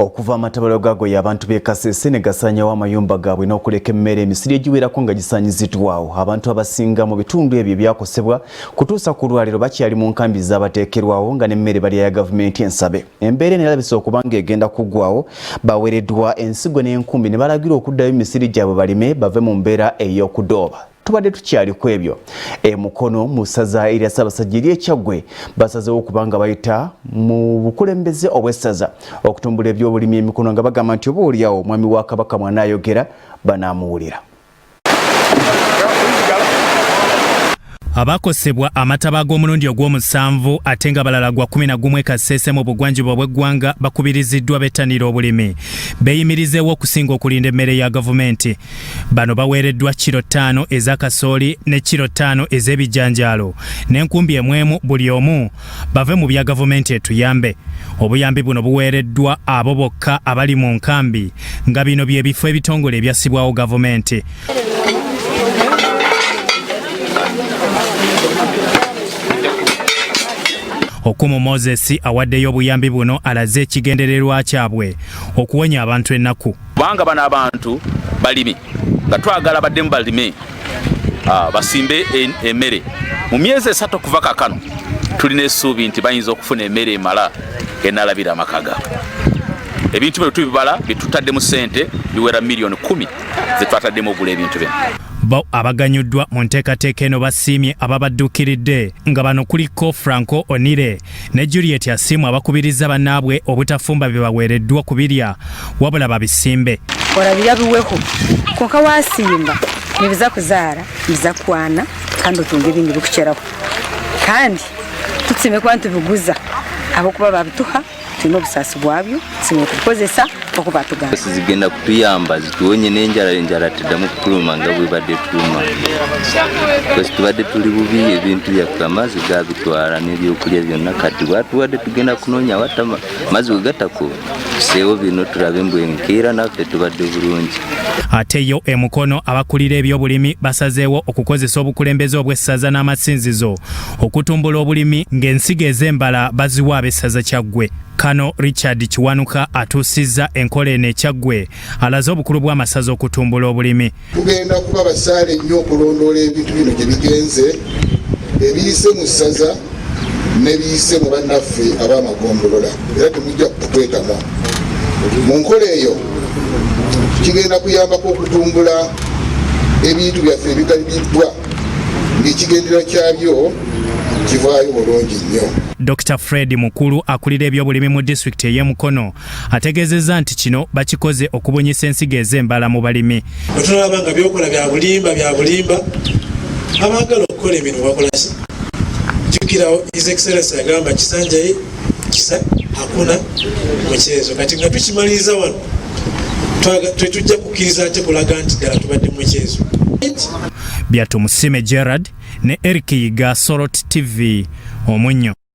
Okuva amatabalo gago y'abantu b'ekasese ne gasanyawo amayumba gaabwe n'okuleka emmere emisiri egiwerako nga gisaanyiziddwawo. Abantu abasinga mu bitundu ebyo ebyakosebwa kutuusa ku lwaliro bakyali mu nkambi z'abateekerwawo nga n'emmere bali ya gavumenti ensabe. Embeera eno erabise okuba ng'egenda kuggwawo, baweereddwa ensigo n'enkumbi ne balagirwa okuddayo emisiri gyabwe balime bave mu mbeera ey'okudooba. Tubadde tukyali ku ebyo. Mukono mu ssaza erya Ssaabasajja ery'Ekyaggwe basazeewo okubanga bayita mu bukulembeze obw'essaza okutumbula ebyobulimi emikono nga bagamba nti oba oliawo omwami wa Kabaka mwanaayogera banaamuwulira. Abaakosebwa amataba ag'omulundi ogw'omusanvu ate nga balala gwa 11 Kasese mu bugwanjuba bw'eggwanga bakubiriziddwa bettanira obulimi beeyimirizeewo okusinga okulinda emmere ya gavumenti. Bano baweereddwa kilo 5 eza kasooli ne kilo 5 ez'ebijanjaalo n'enkumbi emwemu buli omu bave mu bya gavumenti etuyambe. Obuyambi buno buweereddwa abo bokka abali mu nkambi nga bino bye bifo ebitongole ebyassibwawo gavumenti. Okumu Moses awaddeyo obuyambi buno alaze ekigendererwa kyabwe okuwonya abantu ennaku. Kubanga bano abantu balimi nga twagala baddemu balime basimbe emmere. Mu myezi 3 kuva kakano tulina essuubi nti bayinza okufuna emmere emala enalabira amaka gaabwe. Ebintu bino tubibala bitutaddemu ssente biwera miliyoni 10 zetwataddemu ogula ebintu bino. Bo abaganyuddwa mu nteekateeka eno basiimye ababadduukiridde nga bano kuliko Franco Onire ne Juliet Asimu abakubiriza bannaabwe obutafumba bye baweereddwa kubirya wabula babisimbe. Olabira biweho konka wasimba nibiza kuzaara biza kwana kandi otunga ebindi bikukyerako kandi tutsime kuba ntubiguza abokuba babituha tulina obusaasi bwabyo tusime okukozesa okuba tuganda. Zigenda kutuyamba zituwonye n'enjala teddamu kutuluma nga bwe badde tuluma. Kasi tubadde tuli bubi ebintu byaffe amazzi gaabitwala n'ebyokulya byonna kati bwatuwadde tugenda kunoonya wata amazzi we gatako tuseewo bino tulabe mbwe enkeera naffe tubadde bulungi. Ate yo Mukono abakulira ebyobulimi basazeewo okukozesa obukulembeze obw'essaza n'amasinzizo okutumbula obulimi ng'ensigo ez'embala baziwa ab'essaza Kyaggwe. Kano Richard Kiwanuka atuusizza enkola eno Kyaggwe alaze obukulu bw'amasaza okutumbula obulimi. Tugenda kuba basaale nnyo okulondoola ebintu bino gye bigenze ebiyise mu ssaza ne biyise mu bannaffe ab'amagombolola era temujja kutukwetamu. Mu nkola eyo kigenda kuyambako okutumbula ebintu byaffe ebigalibiddwa ng'ekigendera kyabyo kivaayo bulungi nnyo. Dr. Fred Mukulu akulira ebyobulimi mu disitulikiti ey'e Mukono ategeezezza nti kino bakikoze okubunyisa ensigo ez'embala mu balimi. Otulaba nga byokola bya bulimba abaagala okukola emirimu bakola ki? Jjukirawo His Excellency agamba kisanjaye kisa hakuna mukyezo. Kati nga tukimaliriza wano tetujja kukkiriza ate kulaga nti ddala tubadde mu mukyezo. Byatumusime Gerard ne Eric Yiga, Sorot TV, Omunnyo.